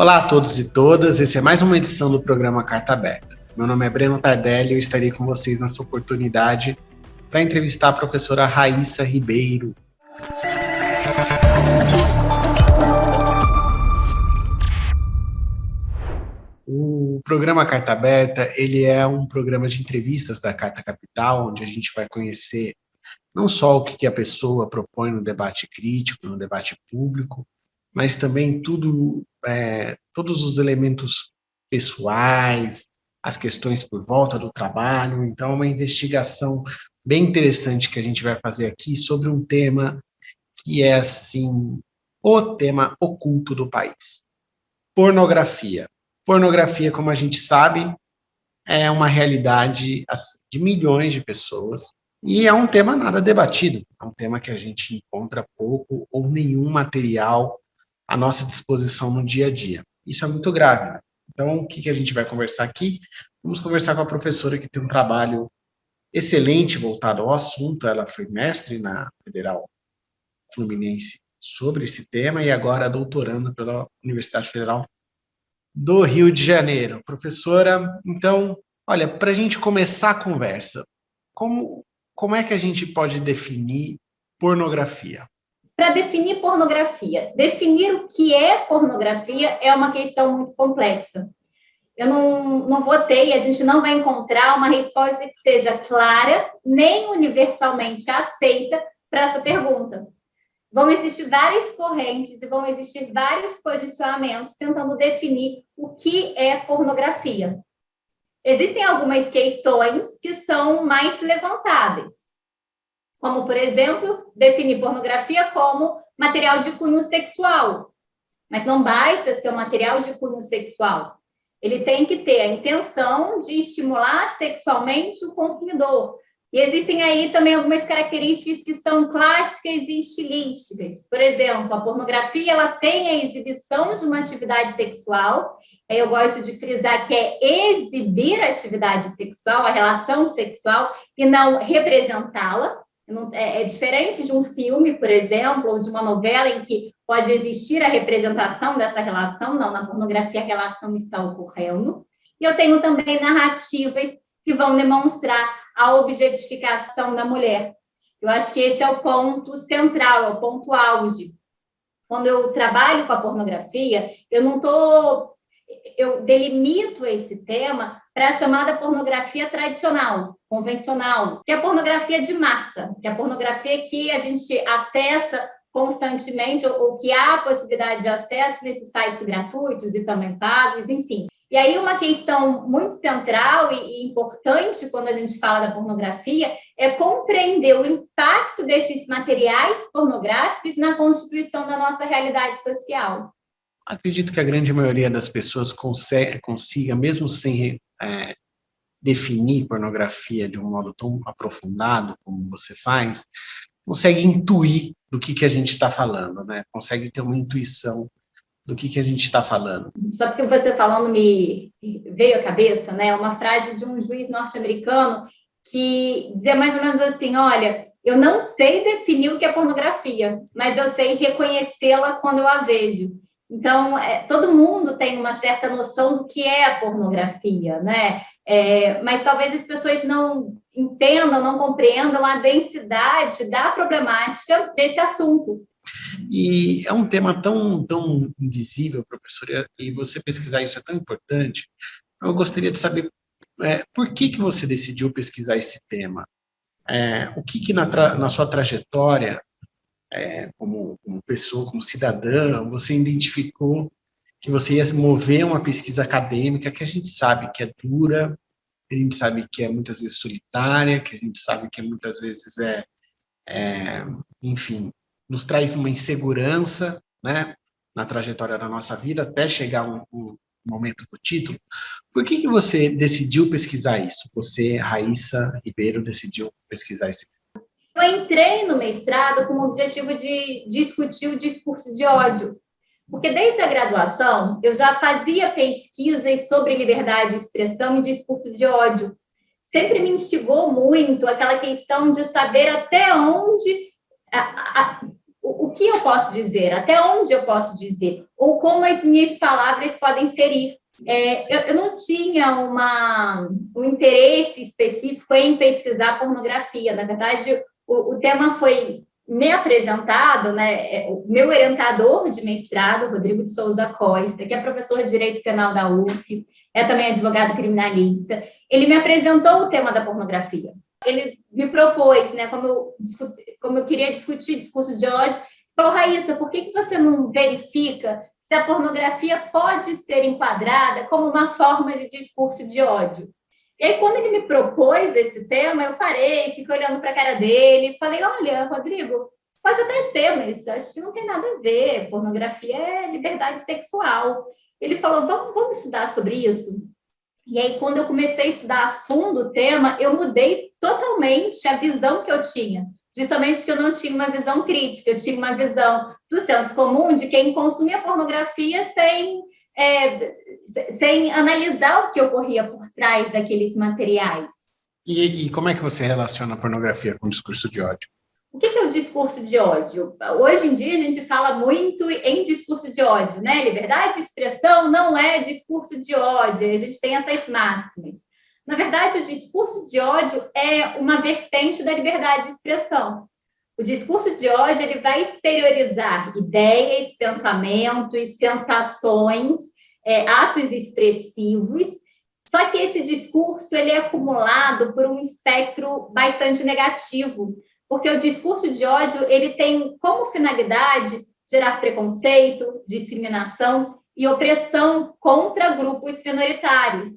Olá a todos e todas, esse é mais uma edição do programa Carta Aberta. Meu nome é Breno Tardelli e eu estarei com vocês nessa oportunidade para entrevistar a professora Raíssa Ribeiro. O programa Carta Aberta, ele é um programa de entrevistas da Carta Capital, onde a gente vai conhecer não só o que a pessoa propõe no debate crítico, no debate público, mas também todos os elementos pessoais, as questões por volta do trabalho. Então, é uma investigação bem interessante que a gente vai fazer aqui sobre um tema que é, assim, o tema oculto do país. Pornografia. Pornografia, como a gente sabe, é uma realidade de milhões de pessoas e é um tema nada debatido. É um tema que a gente encontra pouco ou nenhum material à nossa disposição no dia a dia. Isso é muito grave, né? Então, o que a gente vai conversar aqui? Vamos conversar com a professora que tem um trabalho excelente voltado ao assunto. Ela foi mestre na Federal Fluminense sobre esse tema e agora doutorando pela Universidade Federal do Rio de Janeiro. Professora, então, olha, para a gente começar a conversa, como é que a gente pode definir pornografia? Para definir pornografia, definir o que é pornografia é uma questão muito complexa. Eu não votei, a gente não vai encontrar uma resposta que seja clara, nem universalmente aceita para essa pergunta. Vão existir várias correntes e vão existir vários posicionamentos tentando definir o que é pornografia. Existem algumas questões que são mais levantadas, como, por exemplo, definir pornografia como material de cunho sexual. Mas não basta ser um material de cunho sexual. Ele tem que ter a intenção de estimular sexualmente o consumidor. E existem aí também algumas características que são clássicas e estilísticas. Por exemplo, a pornografia ela tem a exibição de uma atividade sexual. Eu gosto de frisar que é exibir a atividade sexual, a relação sexual, e não representá-la. É diferente de um filme, por exemplo, ou de uma novela em que pode existir a representação dessa relação. Não, na pornografia a relação está ocorrendo. E eu tenho também narrativas que vão demonstrar a objetificação da mulher. Eu acho que esse é o ponto central, é o ponto auge. Quando eu trabalho com a pornografia, eu delimito esse tema para a chamada pornografia tradicional, convencional, que é a pornografia de massa, que é a pornografia que a gente acessa constantemente, ou que há a possibilidade de acesso nesses sites gratuitos e também pagos, enfim. E aí uma questão muito central e importante quando a gente fala da pornografia é compreender o impacto desses materiais pornográficos na constituição da nossa realidade social. Acredito que a grande maioria das pessoas consiga, mesmo sem definir pornografia de um modo tão aprofundado como você faz, consegue intuir do que a gente está falando, né? Consegue ter uma intuição do que a gente está falando. Só porque você falando me veio à cabeça, né? Uma frase de um juiz norte-americano que dizia mais ou menos assim, olha, eu não sei definir o que é pornografia, mas eu sei reconhecê-la quando eu a vejo. Então, todo mundo tem uma certa noção do que é a pornografia, né? Mas talvez as pessoas não entendam, não compreendam a densidade da problemática desse assunto. E é um tema tão invisível, professora, e você pesquisar isso é tão importante. Eu gostaria de saber por que você decidiu pesquisar esse tema? O que na sua trajetória, como pessoa, como cidadã, você identificou que você ia mover uma pesquisa acadêmica que a gente sabe que é dura, que a gente sabe que é muitas vezes solitária, que a gente sabe que muitas vezes enfim, nos traz uma insegurança, né, na trajetória da nossa vida, até chegar um momento do título. Por que você decidiu pesquisar isso? Você, Raíssa Ribeiro, decidiu pesquisar isso? Eu entrei no mestrado com o objetivo de discutir o discurso de ódio, porque desde a graduação eu já fazia pesquisas sobre liberdade de expressão e discurso de ódio. Sempre me instigou muito aquela questão de saber até onde o que eu posso dizer, até onde eu posso dizer, ou como as minhas palavras podem ferir. Eu não tinha um interesse específico em pesquisar pornografia. Na verdade, o tema foi me apresentado, né? O meu orientador de mestrado, Rodrigo de Souza Costa, que é professor de Direito Penal da UF, é também advogado criminalista, ele me apresentou o tema da pornografia. Ele me propôs, né, como eu queria discutir discurso de ódio, falou, Raíssa, por que você não verifica se a pornografia pode ser enquadrada como uma forma de discurso de ódio? E aí, quando ele me propôs esse tema, eu parei, fiquei olhando para a cara dele, falei, olha, Rodrigo, pode até ser, mas acho que não tem nada a ver, pornografia é liberdade sexual. Ele falou, vamos estudar sobre isso? E aí, quando eu comecei a estudar a fundo o tema, eu mudei totalmente a visão que eu tinha, justamente porque eu não tinha uma visão crítica, eu tinha uma visão do senso comum de quem consumia pornografia sem analisar o que ocorria por trás daqueles materiais. E como é que você relaciona a pornografia com o discurso de ódio? O que é o discurso de ódio? Hoje em dia, a gente fala muito em discurso de ódio, né? Liberdade de expressão não é discurso de ódio, a gente tem essas máximas. Na verdade, o discurso de ódio é uma vertente da liberdade de expressão. O discurso de ódio ele vai exteriorizar ideias, pensamentos, sensações, atos expressivos. Só que esse discurso ele é acumulado por um espectro bastante negativo, porque o discurso de ódio ele tem como finalidade gerar preconceito, discriminação e opressão contra grupos minoritários.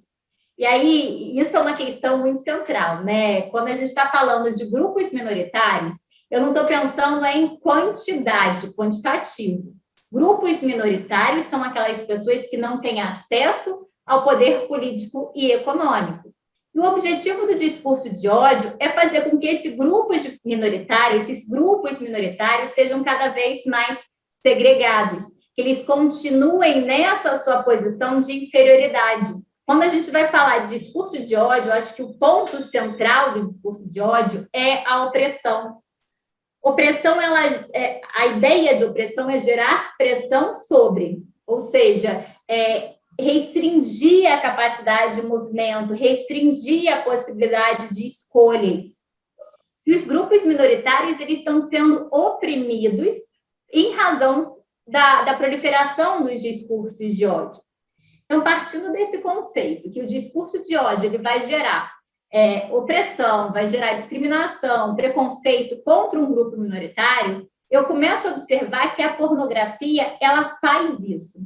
E aí, isso é uma questão muito central, né? Quando a gente está falando de grupos minoritários, eu não estou pensando em quantidade, quantitativo. Grupos minoritários são aquelas pessoas que não têm acesso ao poder político e econômico. E o objetivo do discurso de ódio é fazer com que esses grupos minoritários sejam cada vez mais segregados, que eles continuem nessa sua posição de inferioridade. Quando a gente vai falar de discurso de ódio, eu acho que o ponto central do discurso de ódio é a opressão. Opressão, a ideia de opressão é gerar pressão sobre, ou seja, restringir a capacidade de movimento, restringir a possibilidade de escolhas. E os grupos minoritários eles estão sendo oprimidos em razão da proliferação dos discursos de ódio. Então, partindo desse conceito, que o discurso de ódio ele vai gerar opressão, vai gerar discriminação, preconceito contra um grupo minoritário, eu começo a observar que a pornografia ela faz isso.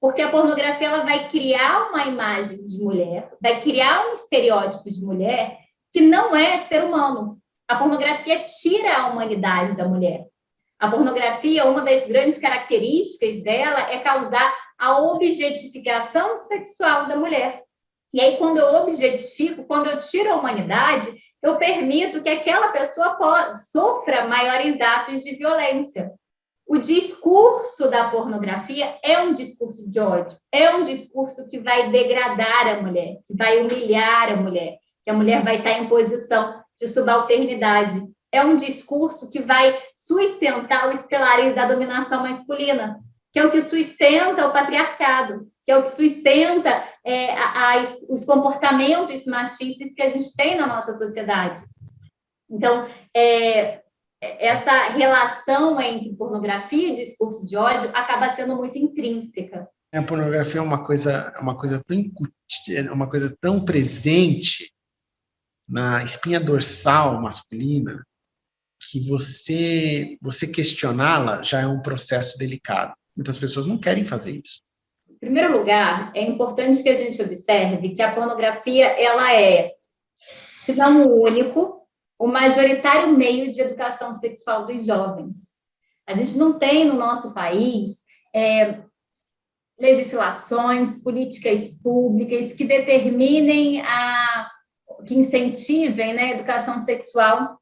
Porque a pornografia ela vai criar uma imagem de mulher, vai criar um estereótipo de mulher que não é ser humano. A pornografia tira a humanidade da mulher. A pornografia, uma das grandes características dela é causar a objetificação sexual da mulher. E aí, quando eu objetifico, quando eu tiro a humanidade, eu permito que aquela pessoa sofra maiores atos de violência. O discurso da pornografia é um discurso de ódio, é um discurso que vai degradar a mulher, que vai humilhar a mulher, que a mulher vai estar em posição de subalternidade. É um discurso que vai sustentar os pilares da dominação masculina, que é o que sustenta o patriarcado, que é o que sustenta os comportamentos machistas que a gente tem na nossa sociedade. Então, essa relação entre pornografia e discurso de ódio acaba sendo muito intrínseca. A pornografia é uma coisa tão presente na espinha dorsal masculina que você questioná-la já é um processo delicado. Muitas pessoas não querem fazer isso. Em primeiro lugar, é importante que a gente observe que a pornografia ela é, se não o único, o majoritário meio de educação sexual dos jovens. A gente não tem no nosso país legislações, políticas públicas que determinem, que incentivem, né, a educação sexual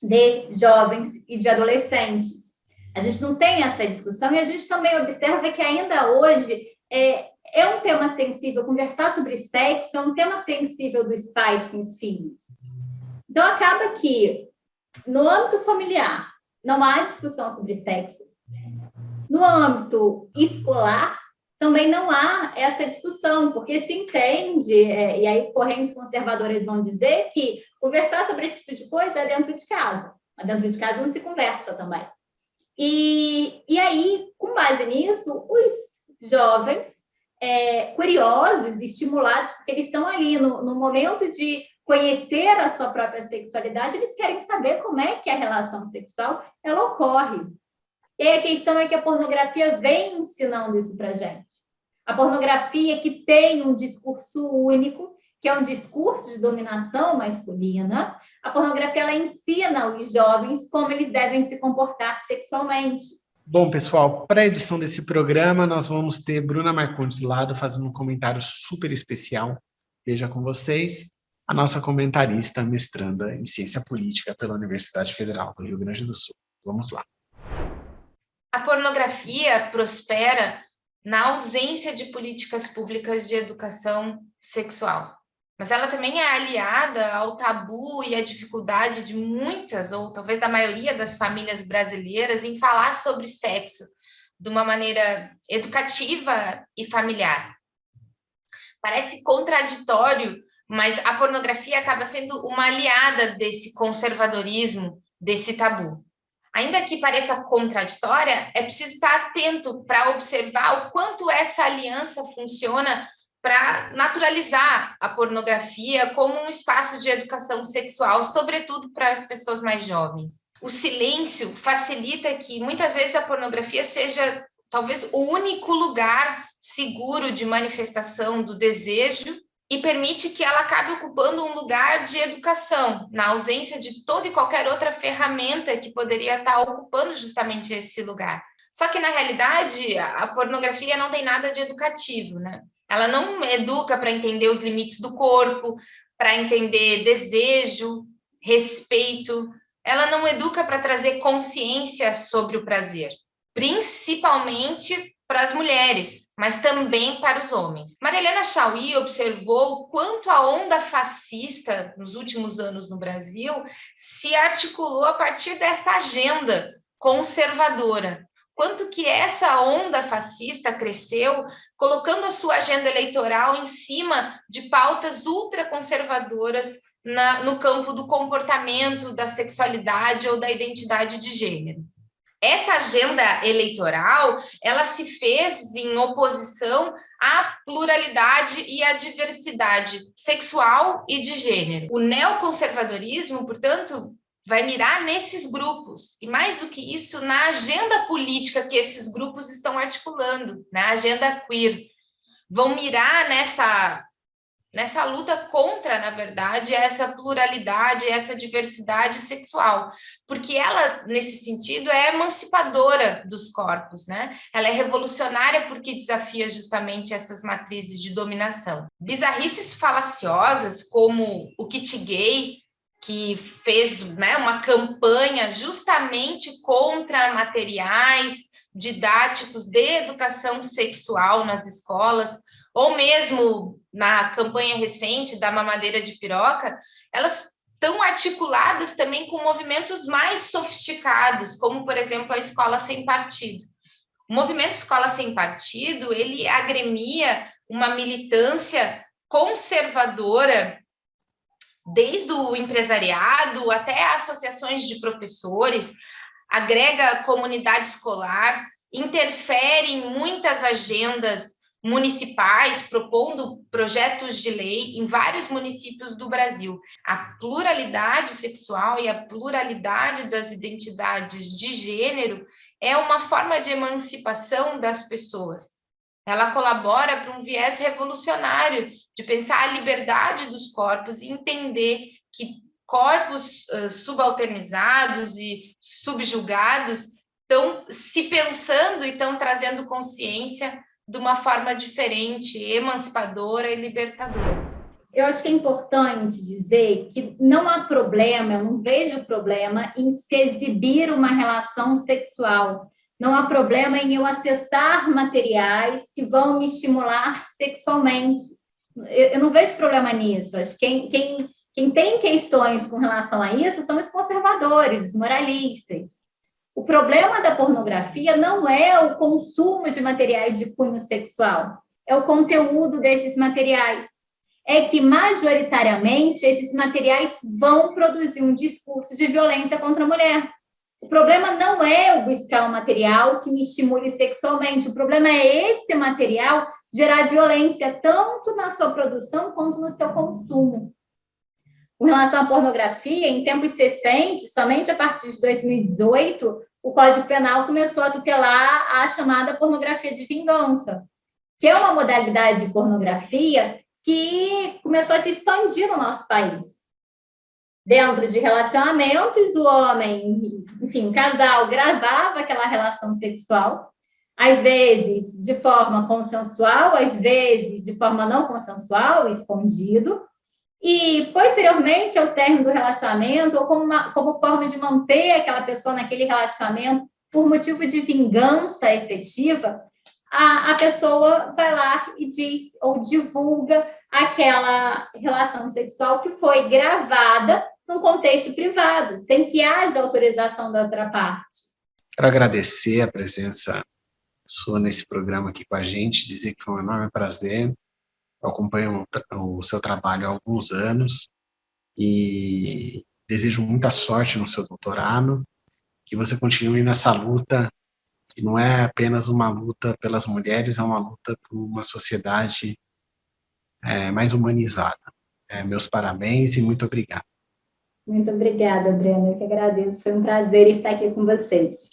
de jovens e de adolescentes. A gente não tem essa discussão e a gente também observa que ainda hoje é um tema sensível, conversar sobre sexo é um tema sensível dos pais com os filhos. Então, acaba que, no âmbito familiar, não há discussão sobre sexo. No âmbito escolar, também não há essa discussão, porque se entende, e aí correntes conservadoras vão dizer que conversar sobre esse tipo de coisa é dentro de casa, mas dentro de casa não se conversa também. E aí, com base nisso, os jovens curiosos, estimulados, porque eles estão ali no momento de conhecer a sua própria sexualidade, eles querem saber como é que a relação sexual ela ocorre. E aí a questão é que a pornografia vem ensinando isso para a gente. A pornografia que tem um discurso único, que é um discurso de dominação masculina, a pornografia ela ensina os jovens como eles devem se comportar sexualmente. Bom, pessoal, para a edição desse programa, nós vamos ter Bruna Marcondes Lado fazendo um comentário super especial. Veja com vocês a nossa comentarista mestranda em Ciência Política pela Universidade Federal do Rio Grande do Sul. Vamos lá. A pornografia prospera na ausência de políticas públicas de educação sexual. Mas ela também é aliada ao tabu e à dificuldade de muitas, ou talvez da maioria das famílias brasileiras, em falar sobre sexo de uma maneira educativa e familiar. Parece contraditório, mas a pornografia acaba sendo uma aliada desse conservadorismo, desse tabu. Ainda que pareça contraditória, é preciso estar atento para observar o quanto essa aliança funciona para naturalizar a pornografia como um espaço de educação sexual, sobretudo para as pessoas mais jovens. O silêncio facilita que muitas vezes a pornografia seja talvez o único lugar seguro de manifestação do desejo e permite que ela acabe ocupando um lugar de educação, na ausência de toda e qualquer outra ferramenta que poderia estar ocupando justamente esse lugar. Só que, na realidade, a pornografia não tem nada de educativo, né? Ela não educa para entender os limites do corpo, para entender desejo, respeito. Ela não educa para trazer consciência sobre o prazer, principalmente para as mulheres, mas também para os homens. Marilena Chaui observou o quanto a onda fascista nos últimos anos no Brasil se articulou a partir dessa agenda conservadora. Quanto que essa onda fascista cresceu, colocando a sua agenda eleitoral em cima de pautas ultraconservadoras no campo do comportamento, da sexualidade ou da identidade de gênero. Essa agenda eleitoral, ela se fez em oposição à pluralidade e à diversidade sexual e de gênero. O neoconservadorismo, portanto, vai mirar nesses grupos, e mais do que isso, na agenda política que esses grupos estão articulando, na agenda queer. Vão mirar nessa luta contra, na verdade, essa pluralidade, essa diversidade sexual, porque ela, nesse sentido, é emancipadora dos corpos, né? Ela é revolucionária porque desafia justamente essas matrizes de dominação. Bizarrices falaciosas, como o kit gay, que fez, né, uma campanha justamente contra materiais didáticos de educação sexual nas escolas, ou mesmo na campanha recente da mamadeira de piroca, elas estão articuladas também com movimentos mais sofisticados, como, por exemplo, a Escola Sem Partido. O movimento Escola Sem Partido, ele agremia uma militância conservadora, desde o empresariado até associações de professores, agrega a comunidade escolar, interfere em muitas agendas municipais, propondo projetos de lei em vários municípios do Brasil. A pluralidade sexual e a pluralidade das identidades de gênero é uma forma de emancipação das pessoas. Ela colabora para um viés revolucionário de pensar a liberdade dos corpos e entender que corpos subalternizados e subjugados estão se pensando e estão trazendo consciência de uma forma diferente, emancipadora e libertadora. Eu acho que é importante dizer que não há problema, eu não vejo problema em se exibir uma relação sexual. Não há problema em eu acessar materiais que vão me estimular sexualmente. Eu não vejo problema nisso. Acho que quem tem questões com relação a isso são os conservadores, os moralistas. O problema da pornografia não é o consumo de materiais de cunho sexual, é o conteúdo desses materiais. É que, majoritariamente, esses materiais vão produzir um discurso de violência contra a mulher. O problema não é eu buscar um material que me estimule sexualmente, o problema é esse material gerar violência tanto na sua produção quanto no seu consumo. Com relação à pornografia, em tempos recentes, somente a partir de 2018, o Código Penal começou a tutelar a chamada pornografia de vingança, que é uma modalidade de pornografia que começou a se expandir no nosso país. Dentro de relacionamentos, o homem, enfim, o casal gravava aquela relação sexual, às vezes de forma consensual, às vezes de forma não consensual, escondido, e, posteriormente, ao término do relacionamento, ou como forma de manter aquela pessoa naquele relacionamento por motivo de vingança efetiva, a pessoa vai lá e diz ou divulga aquela relação sexual que foi gravada num contexto privado, sem que haja autorização da outra parte. Quero agradecer a presença sua nesse programa aqui com a gente, dizer que foi um enorme prazer. Eu acompanho o seu trabalho há alguns anos e desejo muita sorte no seu doutorado, que você continue nessa luta, que não é apenas uma luta pelas mulheres, é uma luta por uma sociedade mais humanizada. Meus parabéns e muito obrigado. Muito obrigada, Breno. Eu que agradeço. Foi um prazer estar aqui com vocês.